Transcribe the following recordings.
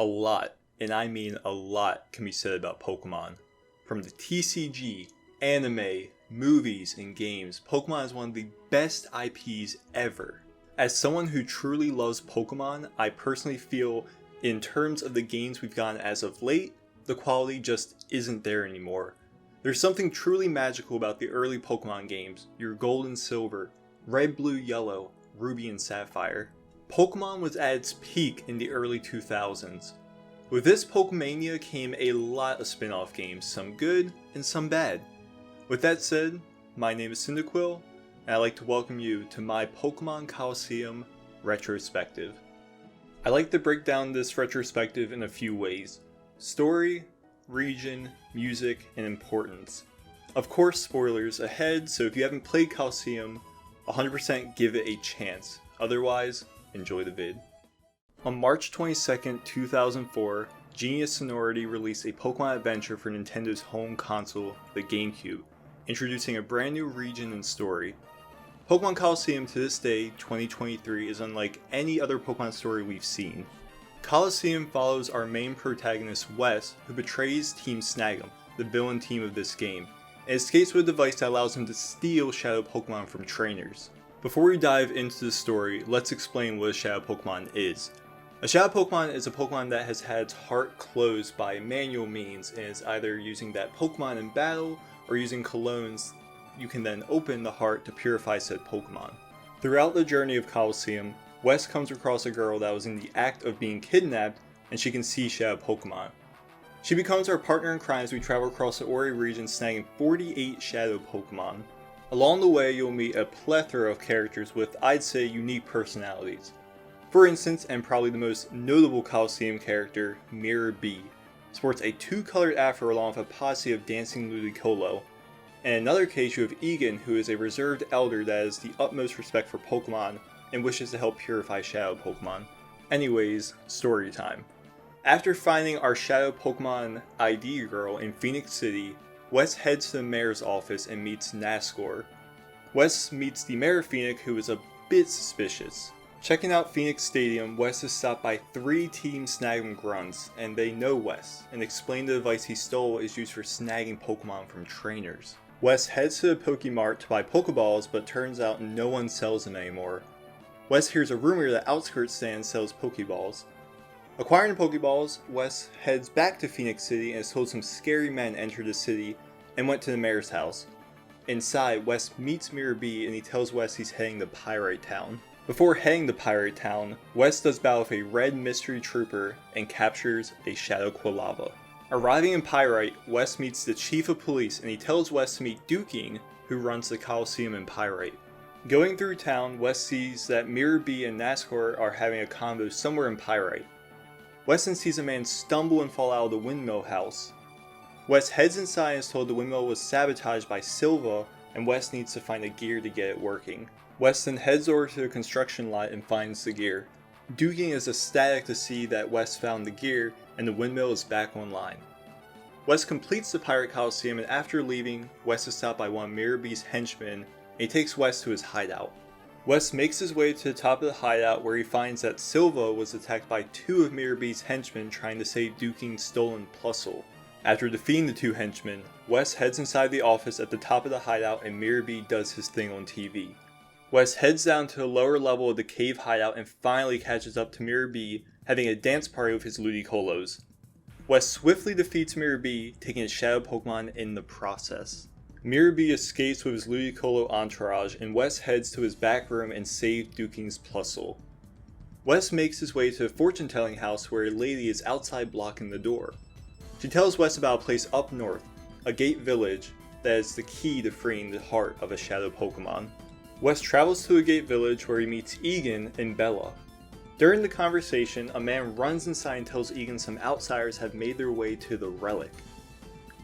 A lot, and I mean a lot, can be said about Pokemon. From the TCG, anime, movies, and games, Pokemon is one of the best IPs ever. As someone who truly loves Pokemon, I personally feel in terms of the games we've gotten as of late, the quality just isn't there anymore. There's something truly magical about the early Pokemon games, your Gold and Silver, Red, Blue, Yellow, Ruby, and Sapphire. Pokemon was at its peak in the early 2000s. With this Pokemania came a lot of spin-off games, some good and some bad. With that said, my name is Cyndaquil, and I'd like to welcome you to my Pokemon Colosseum retrospective. I like to break down this retrospective in a few ways: story, region, music, and importance. Of course, spoilers ahead, so if you haven't played Colosseum, 100% give it a chance. Otherwise, enjoy the vid. On March 22nd, 2004, Genius Sonority released a Pokemon adventure for Nintendo's home console, the GameCube, introducing a brand new region and story. Pokemon Colosseum to this day, 2023, is unlike any other Pokemon story we've seen. Colosseum follows our main protagonist Wes, who betrays Team Snag'em, the villain team of this game, and escapes with a device that allows him to steal Shadow Pokemon from trainers. Before we dive into the story, let's explain what a Shadow Pokemon is. A Shadow Pokemon is a Pokemon that has had its heart closed by manual means and is either using that Pokemon in battle or using colognes. You can then open the heart to purify said Pokemon. Throughout the journey of Colosseum, Wes comes across a girl that was in the act of being kidnapped and she can see Shadow Pokemon. She becomes our partner in crime as we travel across the Ori Region, snagging 48 Shadow Pokemon. Along the way, you'll meet a plethora of characters with, I'd say, unique personalities. For instance, and probably the most notable Colosseum character, Mirror B, sports a two-colored afro along with a posse of dancing Ludicolo. In another case, you have Egan, who is a reserved elder that has the utmost respect for Pokemon and wishes to help purify Shadow Pokemon. Anyways, story time. After finding our Shadow Pokemon ID girl in Phoenix City, Wes heads to the mayor's office and meets Nascor. Wes meets the mayor of Phoenix, who is a bit suspicious. Checking out Phoenix Stadium, Wes is stopped by 3 Team Snag'em grunts, and they know Wes, and explain the device he stole is used for snagging Pokemon from trainers. Wes heads to the Pokemart to buy Pokeballs, but turns out no one sells them anymore. Wes hears a rumor that Outskirts Stand sells Pokeballs. Acquiring the Pokeballs, Wes heads back to Phoenix City and is told some scary men entered the city and went to the mayor's house. Inside, Wes meets Mirror B and he tells Wes he's heading to Pyrite Town. Before heading to Pyrite Town, Wes does battle with a red mystery trooper and captures a Shadow Quilava. Arriving in Pyrite, Wes meets the chief of police and he tells Wes to meet Duking, who runs the Colosseum in Pyrite. Going through town, Wes sees that Mirror B and Nascor are having a convo somewhere in Pyrite. Wes then sees a man stumble and fall out of the windmill house. Wes heads inside and is told the windmill was sabotaged by Silva and Wes needs to find a gear to get it working. Wes then heads over to the construction lot and finds the gear. Duking is ecstatic to see that Wes found the gear and the windmill is back online. Wes completes the Pirate Colosseum and after leaving, Wes is stopped by one of Mirror B's henchmen and he takes Wes to his hideout. Wes makes his way to the top of the hideout where he finds that Silva was attacked by 2 of Mirror B's henchmen trying to save Duking's stolen Plusle. After defeating the 2 henchmen, Wes heads inside the office at the top of the hideout and Mirror B does his thing on TV. Wes heads down to the lower level of the cave hideout and finally catches up to Mirror B having a dance party with his Ludicolos. Wes swiftly defeats Mirror B, taking his Shadow Pokemon in the process. Mirror B escapes with his Ludicolo entourage and Wes heads to his back room and saves Duking's Plusle. Wes makes his way to a fortune-telling house where a lady is outside blocking the door. She tells Wes about a place up north, a gate village, that is the key to freeing the heart of a Shadow Pokemon. Wes travels to a gate village where he meets Egan and Bella. During the conversation, a man runs inside and tells Egan some outsiders have made their way to the relic.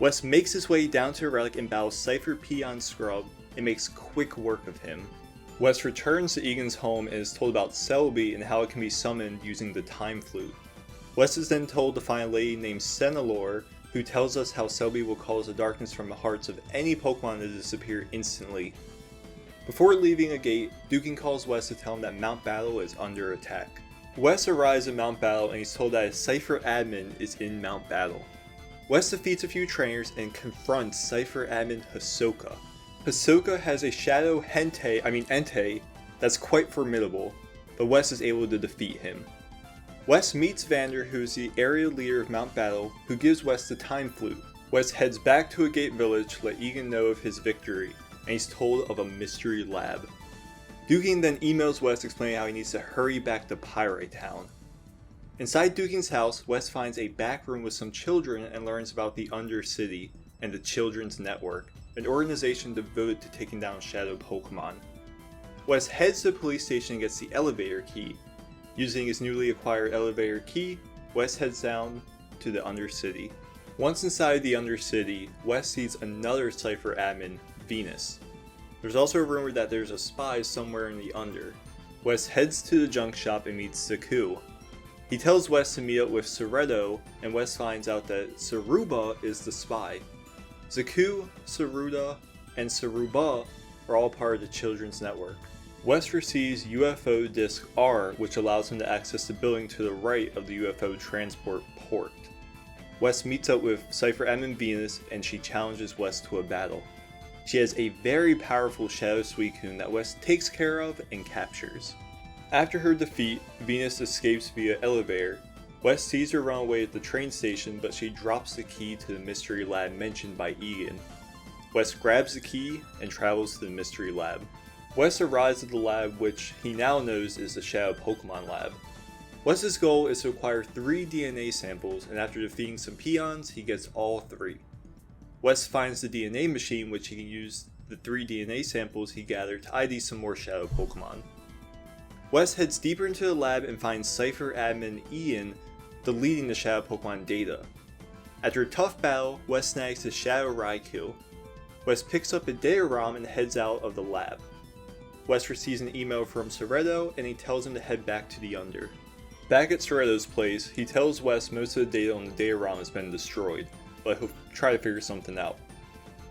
Wes makes his way down to the relic and battles Cypher Peon Scrub and makes quick work of him. Wes returns to Egan's home and is told about Celebi and how it can be summoned using the Time Flute. Wes is then told to find a lady named Senelor who tells us how Celebi will cause the darkness from the hearts of any Pokemon to disappear instantly. Before leaving a gate, Duking calls Wes to tell him that Mount Battle is under attack. Wes arrives at Mount Battle and he's told that his Cypher admin is in Mount Battle. Wes defeats a few trainers and confronts Cypher admin Hisoka. Hisoka has a shadow Entei that's quite formidable, but Wes is able to defeat him. Wes meets Vander, who is the area leader of Mount Battle, who gives Wes the time flute. Wes heads back to a gate village to let Egan know of his victory, and he's told of a mystery lab. Duking then emails Wes explaining how he needs to hurry back to Pyrite Town. Inside Duking's house, Wes finds a back room with some children and learns about the Undercity and the Children's Network, an organization devoted to taking down shadow Pokemon. Wes heads to the police station and gets the elevator key. Using his newly acquired elevator key, Wes heads down to the Undercity. Once inside the Undercity, Wes sees another Cypher admin, Venus. There's also a rumor that there's a spy somewhere in the Under. Wes heads to the junk shop and meets Zaku. He tells Wes to meet up with Ceredo, and Wes finds out that Saruba is the spy. Zaku, Saruda, and Saruba are all part of the Children's Network. Wes receives UFO Disc R, which allows him to access the building to the right of the UFO transport port. Wes meets up with Cypher admin Venus, and she challenges Wes to a battle. She has a very powerful Shadow Suicune that Wes takes care of and captures. After her defeat, Venus escapes via elevator. Wes sees her run away at the train station, but she drops the key to the mystery lab mentioned by Egan. Wes grabs the key and travels to the mystery lab. Wes arrives at the lab, which he now knows is the Shadow Pokemon lab. Wes's goal is to acquire 3 DNA samples, and after defeating some peons, he gets all 3. Wes finds the DNA machine, which he can use the 3 DNA samples he gathered to ID some more Shadow Pokemon. Wes heads deeper into the lab and finds Cypher admin Ian deleting the Shadow Pokemon data. After a tough battle, Wes snags his Shadow Raikou. Wes picks up a Datarom and heads out of the lab. Wes receives an email from Ceredo and he tells him to head back to the Under. Back at Ceredo's place, he tells Wes most of the data on the Datarom has been destroyed, but he'll try to figure something out.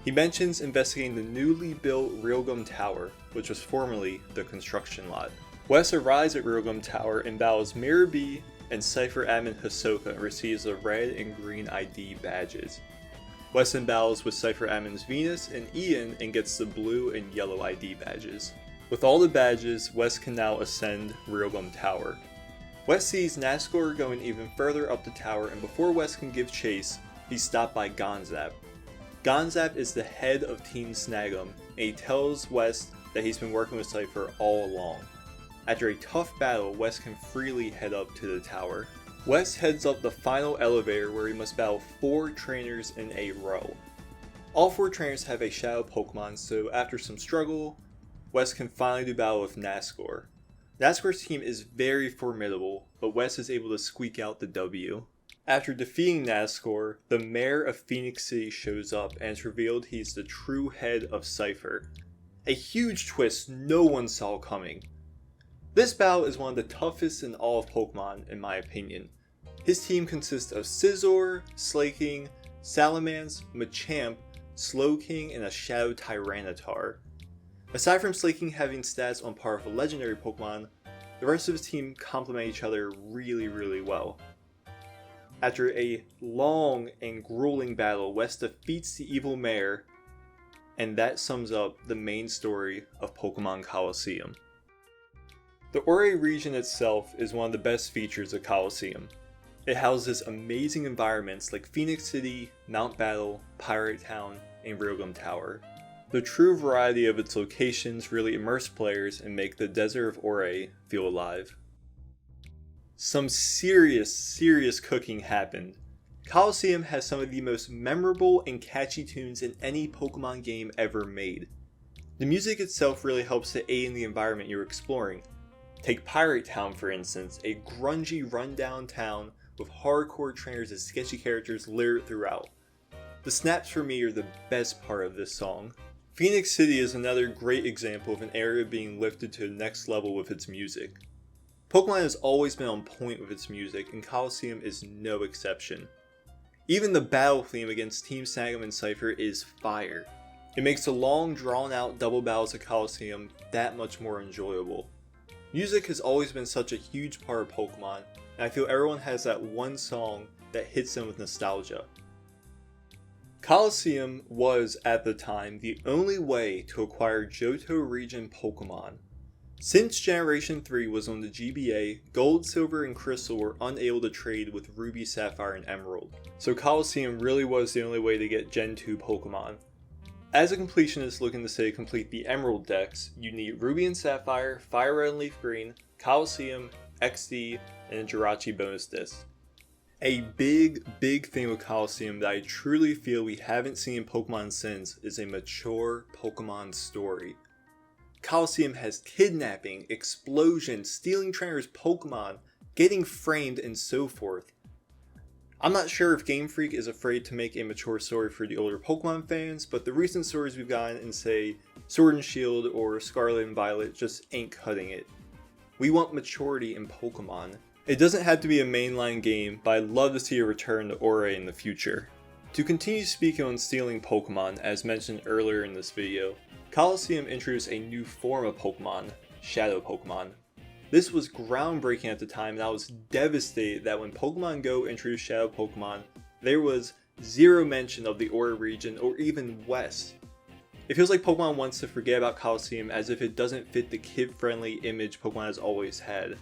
He mentions investigating the newly built Realgum Tower, which was formerly the construction lot. Wes arrives at Realgum Tower and battles Mirabee and Cypher admin Hisoka and receives the red and green ID badges. Wes then battles with Cypher admins Venus and Ian and gets the blue and yellow ID badges. With all the badges, Wes can now ascend Realgum Tower. Wes sees Nascor going even further up the tower, and before Wes can give chase, he's stopped by Gonzap. Gonzap is the head of Team Snag'em, and he tells Wes that he's been working with Cypher all along. After a tough battle, Wes can freely head up to the tower. Wes heads up the final elevator where he must battle 4 trainers in a row. All 4 trainers have a Shadow Pokemon, so after some struggle, Wes can finally do battle with Nascor. Nascor's team is very formidable, but Wes is able to squeak out the W. After defeating Nascor, the mayor of Phoenix City shows up and it's revealed he's the true head of Cypher. A huge twist no one saw coming. This battle is one of the toughest in all of Pokemon in my opinion. His team consists of Scizor, Slaking, Salamence, Machamp, Slowking, and a Shadow Tyranitar. Aside from Slaking having stats on par with a legendary Pokemon, the rest of his team complement each other really well. After a long and grueling battle, Wes defeats the evil mayor, and that sums up the main story of Pokemon Colosseum. The Ori region itself is one of the best features of Colosseum. It houses amazing environments like Phoenix City, Mount Battle, Pyrite Town, and Realgum Tower. The true variety of its locations really immerse players and make the Desert of Ori feel alive. Some serious cooking happened. Colosseum has some of the most memorable and catchy tunes in any Pokemon game ever made. The music itself really helps to aid in the environment you're exploring. Take Pyrite Town for instance, a grungy rundown town with hardcore trainers and sketchy characters littered throughout. The snaps for me are the best part of this song. Phoenix City is another great example of an area being lifted to the next level with its music. Pokemon has always been on point with its music, and Colosseum is no exception. Even the battle theme against Team Snag'em and Cypher is fire. It makes the long drawn out double battles of Colosseum that much more enjoyable. Music has always been such a huge part of Pokemon, and I feel everyone has that one song that hits them with nostalgia. Colosseum was, at the time, the only way to acquire Johto region Pokemon. Since Generation 3 was on the GBA, Gold, Silver, and Crystal were unable to trade with Ruby, Sapphire, and Emerald, so Colosseum really was the only way to get Gen 2 Pokemon. As a completionist looking to say complete the Emerald decks, you need Ruby and Sapphire, Fire Red and Leaf Green, Colosseum, XD, and a Jirachi bonus disc. A big thing with Colosseum that I truly feel we haven't seen in Pokemon since is a mature Pokemon story. Colosseum has kidnapping, explosion, stealing trainers' Pokemon, getting framed, and so forth. I'm not sure if Game Freak is afraid to make a mature story for the older Pokemon fans, but the recent stories we've gotten in, say, Sword and Shield or Scarlet and Violet just ain't cutting it. We want maturity in Pokemon. It doesn't have to be a mainline game, but I'd love to see a return to Ori in the future. To continue speaking on stealing Pokemon, as mentioned earlier in this video, Colosseum introduced a new form of Pokemon, Shadow Pokemon. This was groundbreaking at the time, and I was devastated that when Pokemon Go introduced Shadow Pokemon, there was zero mention of the Ori region or even West. It feels like Pokemon wants to forget about Colosseum as if it doesn't fit the kid-friendly image Pokemon has always had.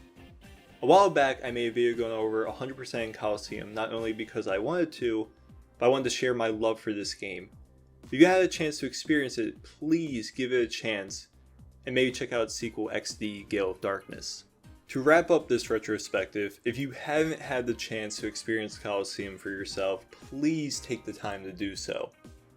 A while back, I made a video going over 100% in Colosseum, not only because I wanted to, but I wanted to share my love for this game. If you had a chance to experience it, please give it a chance, and maybe check out its sequel XD Gale of Darkness. To wrap up this retrospective, if you haven't had the chance to experience Colosseum for yourself, please take the time to do so.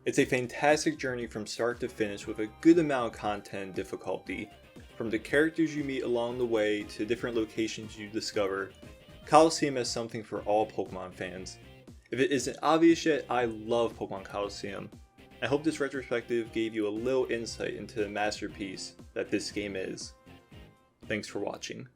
It's a fantastic journey from start to finish with a good amount of content and difficulty. From the characters you meet along the way to different locations you discover, Colosseum has something for all Pokemon fans. If it isn't obvious yet, I love Pokemon Colosseum. I hope this retrospective gave you a little insight into the masterpiece that this game is. Thanks for watching.